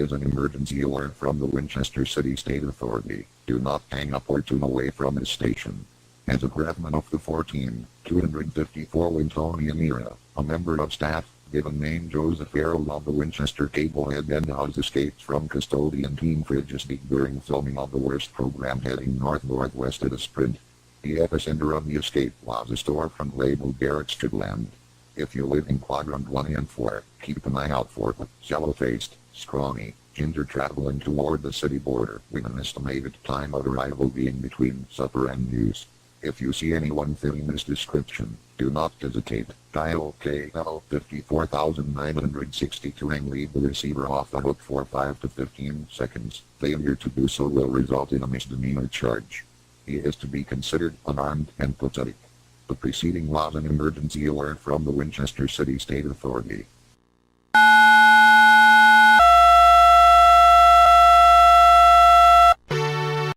is an emergency alert from the Winchester City State Authority. Do not hang up or tune away from this station. As a Grafman of the 254 Wintonian era, a member of staff, given name Joseph Farrell of the Winchester Cablehead End House escaped from custodian Team Fridgesby during filming of the worst program heading north-northwest at a sprint. The epicenter of the escape was a storefront labeled Garrett's Land. If you live in Quadrant 1 and 4, keep an eye out for a yellow-faced, scrawny ginger traveling toward the city border with an estimated time of arrival being between supper and news. If you see anyone fitting this description, do not hesitate. Dial KL 54962 and leave the receiver off the hook for 5 to 15 seconds. Failure to do so will result in a misdemeanor charge. He is to be considered unarmed and pathetic. The preceding was an emergency alert from the Winchester City State Authority.